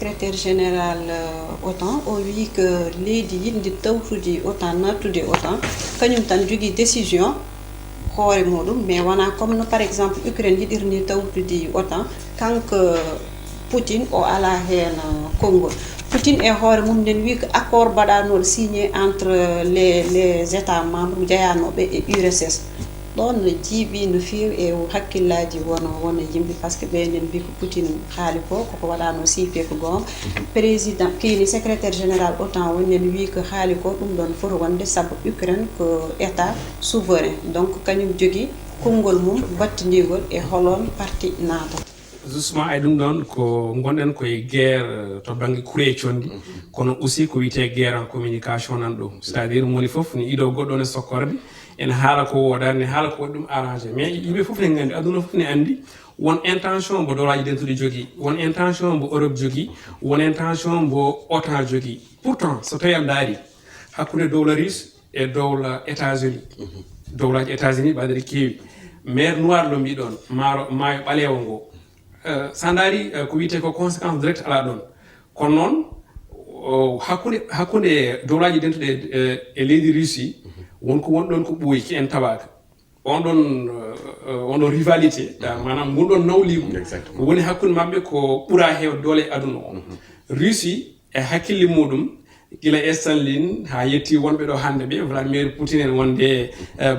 secrétaire général OTAN o wi que leydi yindi tawtude OTAN nattude OTAN kañum tan jogui décision hoore muɗum mais wona comme no par exemple Ukraine yiɗirni tawtude OTAN kanko Poutine o ala hen konngol Poutine e hoore mum nden wi ko accord baɗanol signé entre les états membres jeyanoɓe e URSS ɗon no jiiɓi no feewi e hakkillaji wona yimɓe par ce que ɓenen mbi ko Poutine haali ko koko waɗano siife ko gonga président kini secrétaire général OTAN wonnen wi ko haali ko ɗum ɗon foti wonde saabu Ukraine ko état souverain donc kañum jogui konngol mum battidigol e holon parti naata justement ay ɗum ɗon ko gonɗen koye guerre to banggue kuure condi kono aussi ko wiyete guerre en communication nan ɗo c'est à dire moni foof ni ido goɗɗo ne sokkorde ene haala ko woɗani ne haala ko waɗi ɗum arrangé mais yimɓe foof ne gandi aduna foof ne andi won intention mbo dolaji dentude jogui won intention mbo Europe jogui won intention mbo OTAN jogui pourtant so tawi a daari hakkude dowla russe e dowla États-Unis dowlaji États-Unis ɓaɗere keewi mer noir lo mbiɗon maayo ɓalewo ngo sa daari ko wiyete ko conséquence direct ala ɗon kono noon hakkude dowlaji dentuɗe e leydi Russie wonko wonɗon ko ɓooyi ki en tawaka on ɗon rivalité manam gonɗon nawligu ko woni hakkude mabɓe ko ɓuura heewde doole e aduna o Russie e hakkille muɗum gila e Staline ha yetti wonɓe ɗo hande ɓe Vladimir Poutine en wonde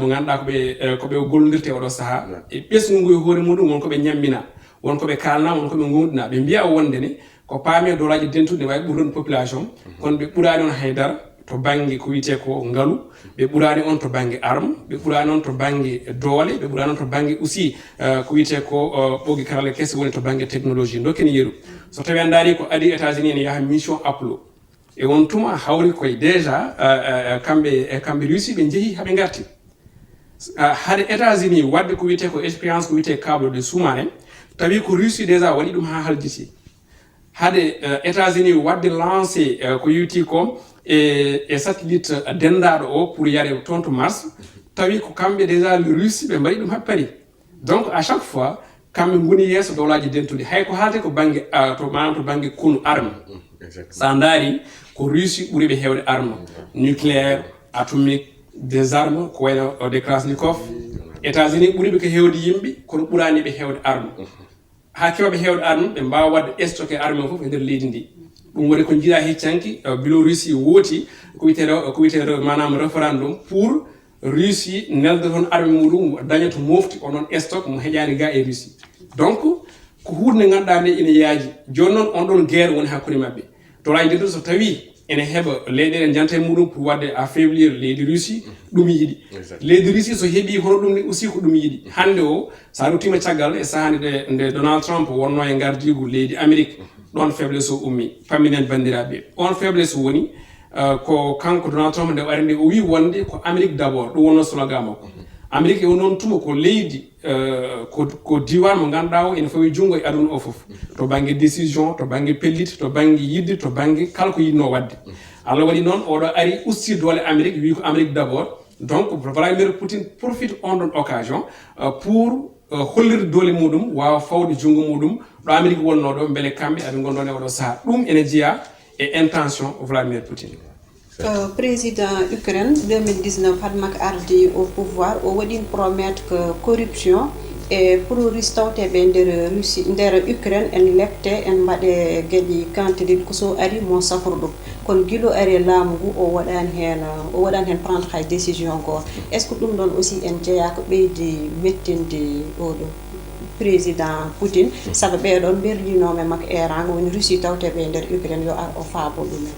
mo ganduɗa koɓe gollodirte oɗo saaha e ɓesgu ngu e hoore muɗum wonko ɓe ñammina wonko ɓe kalna wonko ɓe gondina ɓe mbiya wonde ne ko paami dolaji dentude ne wawi ɓurɗon population kono ɓe ɓuurani on haydara to banggue ko wiyete ko ngaalu ɓe ɓuurani on to banggue arme ɓe ɓuurani on to banggue doole ɓe ɓuurani on to banggue aussi ko wiyete ko ɓogi karale kese woni to banggue technologie dokken yeeru so tawi a daari ko adi États-Unis ne yaaha mission Apollo e won tuma hawri koye déjà kamɓe Russie ɓe jeehi haɓe garti haade États-Unis wadde ko wiyete ko expérience ko wiyete câble de sous-marin tawi ko Russie déjà waɗi ɗum ha haljiti hade États-Unis wadde lancé ko yuti ko e satellite dendaɗo o pour yare toon to Mars tawi ko kamɓe déjà le Russie ɓe mbaɗi ɗum ha Paris donc à chaque fois kamɓe goni yesso dowlaji dentude hay ko haalte ko banggue manam to banggue konu arme sa daari ko Russie ɓuuri ɓe hewde arme nucléaire atomique des armes ko wayno des Krasnikov États-Unis ɓuuri ɓe ko hewde yimɓe kono ɓuurani ɓe hewde arme ha kewaɓe hewde arme ɓe mbawa wadde stocké arme o foof e nder leydi ndi ɗum waɗi ko jiiɗa heccanki Biélorussie wooti ko wiyete manam référendum pour Russie nelde toon arme muɗum daña to mofti onon stock mo heƴani ga e Russie donc ko hunde nde ganduɗa nde ina yaaji joni noon on ɗon guerre woni hakkude mabɓe dolaji dentude so tawi ene heɓa leyɗele janta e muɗum pour wadde affaiblir leydi Russie ɗum yiiɗi leydi Russie so heeɓi hono ɗum ni aussi ko ɗum yiiɗi hande o sa ruttima caggal e sahani nde Donald Trump wonno e gardigu leydi Amérique ɗon faiblesse o ummi pamminen bandiraɓe on faiblesse woni ko kanko Donald Trump nde wari nde o wi wonde ko Amérique d' abord ɗum wonno slogan makko Amérique o noon tuma ko leydi ko diwan mo ganduɗa o ene fawi junggo e aduna o foof to banggue décision to banggue pellite to banggue yidde to banggue kala ko yinno wadde Allah waɗi noon oɗo ari usti doole Amérique wi ko Amérique d' abord donc Vladimir Poutine profite on ɗon occasion pour hollirde doole muɗum wawa fawde junggo muɗum ɗo Amérique wonno ɗo beele kamɓe aɓe gonɗon e oɗo saaha ɗum ene jeeya e intention Vladimir Poutine président Ukraine 2019 hadmak ardi au pouvoir o waɗin promettre que corruption e pour ristawteɓe nder Ukraine en lepte en mbaɗe gueɗi kantiɗiɗi ko so ari mo safru ɗum kono guilo ari laamu ngu o waɗani hen prendre hay décision goto est ce que ɗum ɗon aussi en jeeya ko ɓeydi mettinde oɗo président Poutine saabu ɓeɗon berlinoɓe makko eranga woni Russie tawteɓe nder Ukraine yo ar o faabo ɗumen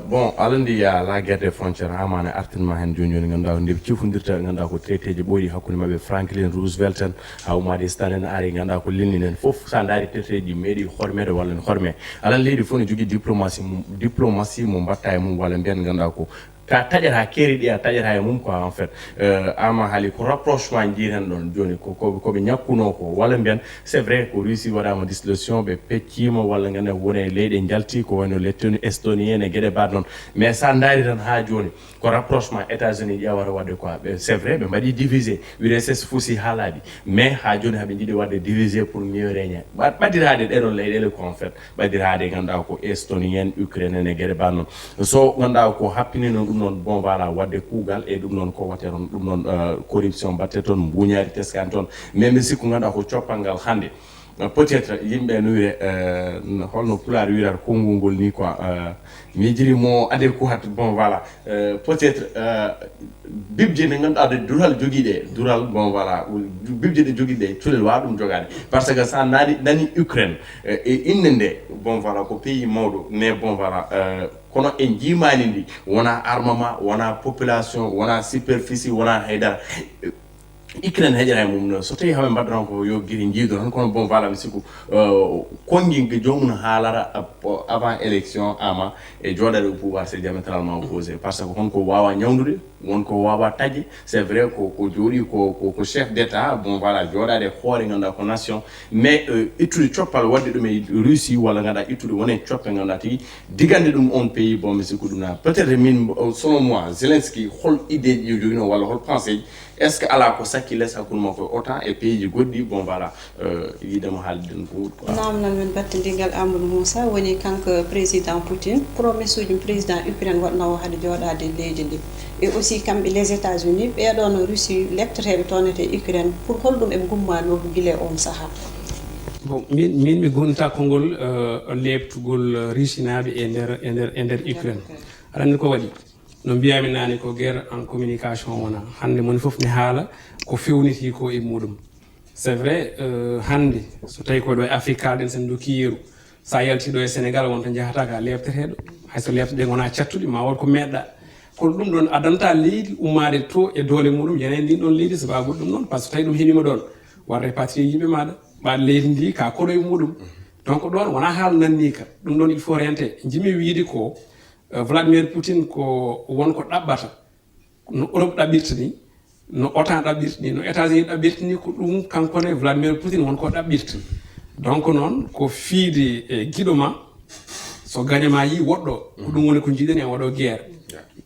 bon alandi ya la guerre des frontières amane artinma hen joni joni ganduɗa ko nde cifodirta ganduɗa ko traité ji ɓooyi hakkude mabɓe Franklin Roosevelt en hawmade Stalin ari ganduɗa ko lelninen foof sa daari traité ji meeɗi hormede walla ne horme alan leydi fof ne jogui diplomatie mo mbatta e mum walla mbiyan ganduɗa ko ka taƴata keeri ɗi a taƴata e mum quoi en fait ama haali ko rapprochement jiiren ɗon joni koɓe ñakkuno ko walla mbiyan c'est vrai ko Russie waɗama dissolution ɓe peccima walla ganda woni e leyɗe jalti ko wayno lettoni estonien ene gueɗe baɗ noon mais sa daari tan ha joni ko rapprochement États-Unis ƴewata wadde quoi c'est vrai ɓe mbaɗi divisé URSS fuusi haalaɗi mais ha joni haɓe jiiɗi wadde divisé pour mieux régner ɓaddirade ɗeɗon leyɗele ko en fait ɓaddirade ganduɗa ko Estonie en Ukraine en e gueɗe baɗ noon so ganduɗa ko happinino ɗum noon bon voilà wadde kuugal e ɗum noon ko watte toon ɗum noon corruption batte toon mbuñari teskani toon mais mi sikku ganduɗa ko coppal ngal hande peut-être yimɓe no wiire holno pulaar wirata konngol ngol ni quoi mi jiri mo adéquat bon voilà peut-être bibje ne ganduɗa de dural joguiɗe dural bon voilà bibje ɗe joguiɗe culel wawa ɗum jogade par ce que sa nani Ukraine e inde nde bon voilà ko pays mawɗo mais bon voilà kono en jimani ndi wona armement wona population wona superficie wona haydara Ukraine heƴata mum no so tawi haɓe mbaɗɗon ko yo guiri jiido tan kono bon voilà mi sikku konngui jomum haalara avant élection ama e jooɗade au pouvoir c'est diamétralement opposé par ce que honko wawa ñawdude wonko wawa taƴe c'est vrai ko jooɗi ko chef d'état bon voilà jooɗade hoore ganduɗa ko nation mais ittude coppal wadde ɗum e Russie walla ganduɗa ittude wone coppe ganduɗa tigui diggande ɗum on pays bon mi sikku ɗum na peut être min selon moi Zelensky hol idée ji jogino walla hol pensée est ce que ala ko sakki less hakkude makko autant e pays ji goɗɗi bon voilà yiidemo haalden ko namnal men battidigal Amadou Moussa woni kanko président Poutine promesse uji président Ukraine waɗnowo hade jooɗade leydi ndi et aussi kamɓe les États-Unis ɓeɗon Russie leptoteɓe toonete Ukraine pour holɗum eɓe gummano guila on saaha bon min mi gonta kongol lebtugol Russie naaɓe e nder Ukraine aɗa ko waɗi no mbiyami nane ko guerre en communication wona hande moni foof ne haala ko fewniti ko e muɗum c'est vrai hande so tawi koɗo e Afrique kalɗen sen dokki yeeru sa yaltiɗo e Sénégal wonta jahata ka lebteteɗo hayso lebteɗe gona cattuɗi ma wot ko meɗɗa kono ɗum ɗon adanta leydi ummade to e doole muɗum yenen ndin ɗon leydi sababude ɗum noon par ce que tawi ɗum heeɓima ɗon war répatrié yimɓe maɗa ɓaɗa leydi ndi ka koɗo e muɗum donc ɗon wona haala nanni ka ɗum ɗon il faut rente jimi wiide ko Vladimir Poutine ko wonko ɗaɓɓata no Europe ɗaɓɓirta ni no OTAN ɗaɓɓirta ni no États-Unis ɗaɓɓirta ni ko ɗum kankone Vladimir Poutine wonko ɗaɓɓirta donc noon ko fiide e guiɗo ma so gañama yi woɗɗo ko ɗum woni ko jiiɗen e waɗo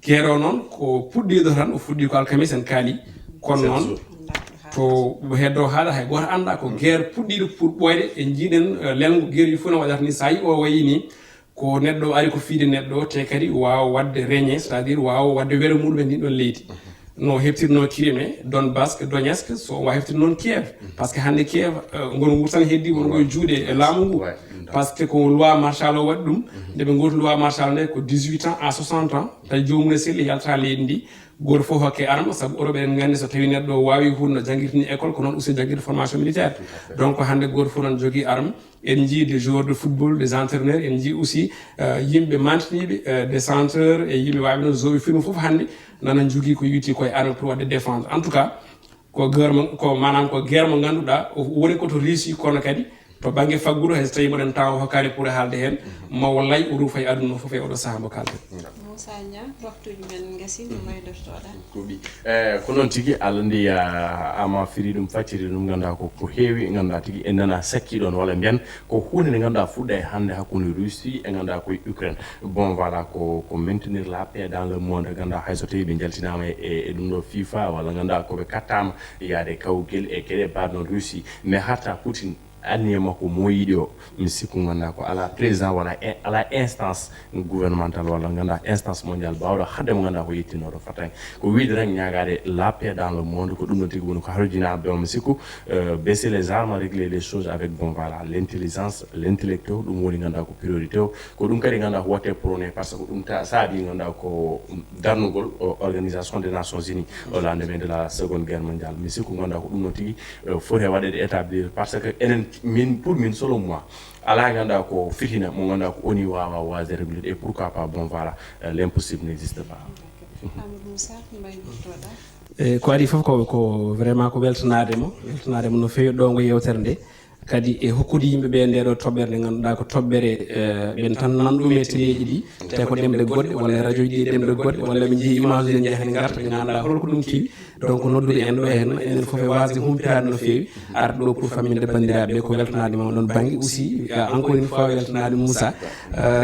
guerre o noon ko puɗɗiɗo tan o fuɗɗi ko alkamis en kaali kono noon to heddo haala hay goto anda ko guerre puɗɗiɗo pour ɓoyde e jiiɗen lelgo guerre ji fof no waɗata ni sa yi o wayi ni ko neɗɗo ari ko fiide neɗɗo te kadi wawa wadde régner c'est à dire wawa wadde were muɗum e ndin ɗon leydi no heftirno Crimée Donbass Donetsk so wawa heftirde noon Kiev par ce que hande Kiev ngon wurtan heddi wongo e juuɗe e laamu ngu par ce que ko loi martial o waɗi ɗum nde ɓe goti loi martial nde ko 18 ans à 60 ans tawi jomum ne selli yalta leydi ndi goto fof hokke arme saabu Europe en gandi so tawi neɗɗo wawi hunno jangguirtini école ko noon aussi jangguirde formation militaire donc hande goto fof noon jogui arme en jii des joueurs de football des entraîneurs en jii aussi yimɓe mantiniɓe des centreurs e yimɓe wawi noon zowi film foof hande nana jogui ko yiiti koye arme pour wadde défendre en tout cas ko guerre mo ganduɗa woni koto Russie kono kadi to banggue faggudu hay so tawi moɗen taw hokkani pour haalde hen mawo lay o ruufa e aduna foof e oɗo saaha mo kalten Moussa Niang waktuji men gasi no maydortoɗa ko ɓi ko noon tigui Allah ndi ama firi ɗum facciri ɗum ganduɗa ko heewi ganduɗa tigui en nana sakki ɗon walla mbiyan ko hunde nde ganduɗa fuɗɗa e hande hakkude Russie e ganduɗa koye Ukraine bon voilà ko maintenir la paix dans le monde ganduɗa hayso tawi ɓe jaltinama e ɗum ɗo FIFA walla ganduɗa koɓe kattama yaade kawguel e gueɗe mbaɗno Russie mais hatta Poutine anniye makko moyiɗi o mi sikku ganduɗa ko ala président walla ala instance gouvernementale walla ganduɗa instance mondial bawɗo hadde mo ganduɗa ko yettinoɗo fatan ko wiide tan ñagade la paix dans le monde ko ɗum ɗon tigui woni ko harjinaɓe o mi sikku baisser les armes régler les choses avec bon voilà l'intelligence l'intellect o ɗum woni ganduɗa ko priorité o ko ɗum kadi ganduɗa ko watte prôné par ce que ɗum saabi ganduɗa ko darnugol organisation des nations unies au lendemain de la seconde guerre mondiale mi sikku ganduɗa ko ɗum ɗon tigui foti waɗede établir parce que enen pour min selon moi ala ganda ko fitina mo ganda ko oni wawa wase réguler et pourquoi pas bon voilà l'impossible n'existe pas ko adi fof ko vraiment ko weltanade mo no fewi ɗo ngo yewtere nde kadi e hokkude yimɓe ɓe nde ɗo toɓɓere nde ngannduɗaa ko toɓɓere ɓen tan nanɗum e téléji ɗi te ko ɗemɗe goɗɗe walla radio ji ɗi ɗemɗe goɗɗe walla ɓe jeeyi image uji jeehen garta ɓe ngannduɗaa holko ɗum keewi donc noddude en ɗo henna enen fof e wasde humpitade no feewi arde ɗo pour famminde bandiraɓe ɓe ko weltanade mama ɗon banggue aussi encore une fois weltanade Moussa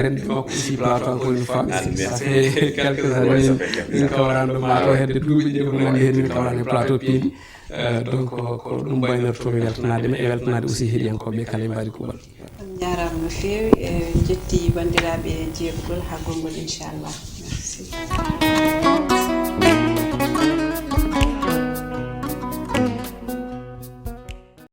renndi makko aussi plateau encore une fois ça fait quelques années min kawrano ɗo mato hedde duuɓi ɗi ko nandi hen min kawrano e plateau Piindi donc ko ɗum baynortomi weltanade e weltanade aussi heeɗiyankoɓe kala e mbaɗi kuuɓal jarama no feewi e jetti bandiraɓe jeeɗugol ha gongol inchallah merci